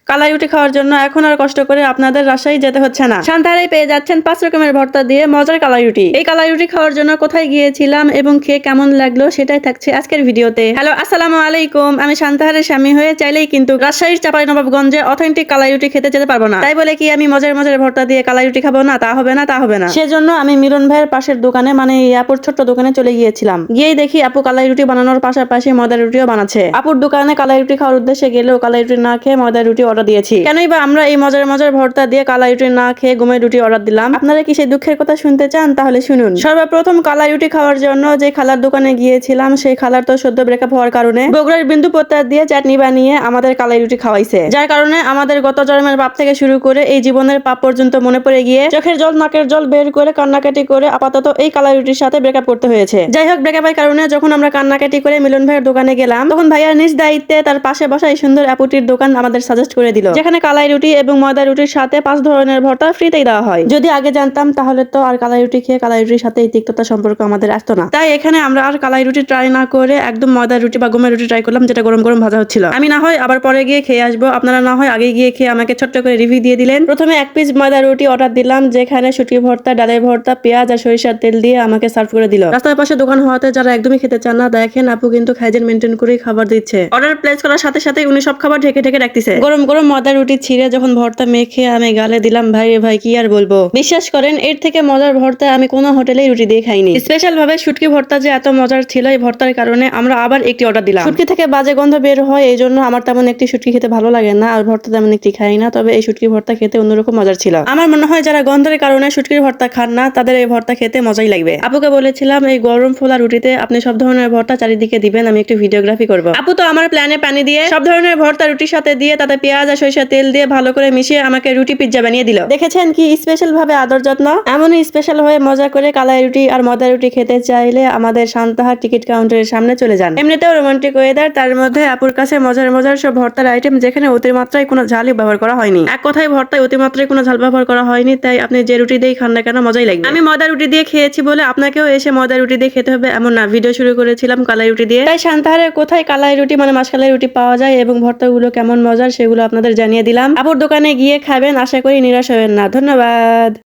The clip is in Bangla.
কালাই রুটি খাওয়ার জন্য এখন আর কষ্ট করে আপনাদের রাজশাহী যেতে হচ্ছে না। সান্তাহারেই পেয়ে যাচ্ছেন 5 রকমের ভর্তা দিয়ে মজার কালাই রুটি। এই কালাই রুটি খাওয়ার জন্য কোথায় গিয়েছিলাম এবং খেয়ে কেমন লাগলো সেটাই থাকছে আজকের ভিডিওতে। হ্যালো, আসসালামু আলাইকুম। আমি সান্তাহারের স্বামী হয়ে চাইলেই কিন্তু রাজশাহীর চাঁপাইনবাবগঞ্জে অথেন্টিক কালাই রুটি খেতে যেতে পারবো না। তাই বলে কি আমি মজার মজার ভর্তা দিয়ে কালাই রুটি খাবো না? তা হবে না। সেজন্য আমি মিলন ভাইয়ের পাশের দোকানে মানে আপুর ছোট্ট দোকানে চলে গিয়েছিলাম। গিয়েই দেখি আপু কালাই রুটি বানানোর পাশাপাশি ময়দার রুটিও বানাচ্ছে। আপুর দোকানে কালাই রুটি খাওয়ার উদ্দেশ্যে গেলেও কালাই রুটি না খেয়ে ময়দার রুটি অর্ডার দিয়েছি। কেনই বা আমরা এই মজার মজার ভর্তা দিয়ে কালাই রুটি না খেয়ে গমের রুটি অর্ডার দিলাম? আপনারা কি সেই দুঃখের কথা শুনতে চান? তাহলে শুনুন। সর্বপ্রথম কালাই রুটি খাওয়ার জন্য যে খালার দোকানে গিয়েছিলাম, সেই খালার তো সদ্য ব্রেকআপ হওয়ার কারণে বগুড়ার বিন্দু পত্তা দিয়ে চাটনি বানিয়ে আমাদের কালাই রুটি খাওয়াইছে। যার কারণে আমাদের গত জন্মের পাপ থেকে শুরু করে এই জীবনের পাপ পর্যন্ত মনে পড়ে গিয়ে চোখের জল নাকের জল বের করে কান্নাকাটি করে আপাতত এই কালাই রুটির সাথে ব্রেকআপ করতে হয়েছে। যাই হোক, ব্রেকআপের কারণে যখন আমরা কান্নাকাটি করে মিলন ভাইয়ের দোকানে গেলাম, তখন ভাইয়ার নিজ দায়িত্বে তার পাশে বসা এই সুন্দর আপুটির দোকান আমাদের সাজেস্ট করে দিল, যেখানে কালাই রুটি এবং ময়দা রুটির সাথে 5 ধরনের ভর্তা ফ্রিতেই দেওয়া হয়। যদি আগে জানতাম তাহলে তো আর কালাই রুটি খেয়ে কালাই রুটির সাথে এই তিক্ততা সম্পর্ক আমাদের আসতো না। তাই এখানে আমরা আর কালাই রুটি ট্রাই না করে একদম ময়দা রুটি বা গমের রুটি ট্রাই করলাম, যেটা গরম গরম ভাজা হচ্ছিল। আমি না হয় আবার পরে গিয়ে খেয়ে আসবো, আপনারা না হয় আগে গিয়ে খেয়ে আমাকে ছোট্ট করে রিভিউ দিয়ে দিলেন। প্রথমে 1 পিস ময়দা রুটি অর্ডার দিলাম, যেখানে শুটকি ভর্তা, ডালের ভর্তা, পেঁয়াজ আর সরিষার তেল দিয়ে আমাকে সার্ভ করে দিল। রাস্তার পাশে দোকান হওয়াতে যারা একদমই খেতে চান না, দেখেন আপু কিন্তু হাইজিন মেনটেন করেই খাবার দিচ্ছে। অর্ডার প্লেস করার সাথে সাথে উনি সব খাবার ঢেকে ঢেকে রাখতেছে। গরম গরম ময়দা রুটি ছিঁড়ে যখন ভর্তা মেখে আমি গালে দিলাম, ভাই রে ভাই কি আর বলবো। বিশ্বাস করেন, এর থেকে মজার ভর্তা আমি কোনো হোটেলেই রুটি দিয়ে খাইনি। স্পেশাল ভাবে শুটকি ভর্তা যে এত মজার ছিল, এই ভর্তার কারণে আমরা আবার একটি অর্ডার দিলাম। শুটকি থেকে বাজে গন্ধ বের হয়, এই জন্য আমার তেমন একটি শুটকি খেতে ভালো লাগে না, আর ভর্তা তেমন একটি খাই না। তবে এই শুটকি ভর্তা খেতে অন্যরকম মজার ছিল। আমার মনে হয় যারা গন্ধের কারণে শুটকির ভর্তা খান না, তাদের এই ভর্তা খেতে মজাই লাগবে। আপুকে বলেছিলাম এই গরম ফোলা রুটিতে আপনি সব ধরনের ভর্তা চারিদিকে দিবেন, আমি একটু ভিডিওগ্রাফি করব। আপু তো আমার প্ল্যানে পানি দিয়ে সব ধরনের ভর্তা রুটির সাথে দিয়ে তাতে পেঁয়াজ আর সরিষার তেল দিয়ে ভালো করে মিশিয়ে আমাকে রুটি পিজ্জা বানিয়ে দিল। দেখেছেন কি স্পেশাল ভাবে আদর যত্ন। এমনই স্পেশাল হয়ে মজা করে কালাই রুটি আর ময়দা রুটি খেতে চাইলে আমাদের সান্তাহার টিকিট কাউন্টারের সামনে চলে যান। এমনিতেও রোমান্টিক ওয়েদার, তার মধ্যে আপুর কাছে মজার মজার সব ভর্তার আইটেম, যেখানে অতিমাত্রায় কোনো ঝালই ব্যবহার করা হয়নি। এক কথায় ভর্তায় অতিমাত্রায় কোনো ঝাল ব্যবহার করা হয়নি, তাই আপনি যে রুটি দিয়ে খান না কেন মজাই লাগবে। আমি ময়দা রুটি দিয়ে খেয়েছি বলে আপনাকেও এসে ময়দা রুটি দিয়ে খেতে হবে এমন না। ভিডিও শুরু করেছিলাম কালাই রুটি দিয়ে, তাই সান্তাহারের কোথায় কালাই রুটি মানে মাসকালাই রুটি পাওয়া যায় এবং ভর্তাগুলো কেমন মজার সেগুলো আপনাদের জানিয়ে দিলাম। আপুর দোকানে গিয়ে খাবেন, আশা করি নিরাশ হবেন না। ধন্যবাদ।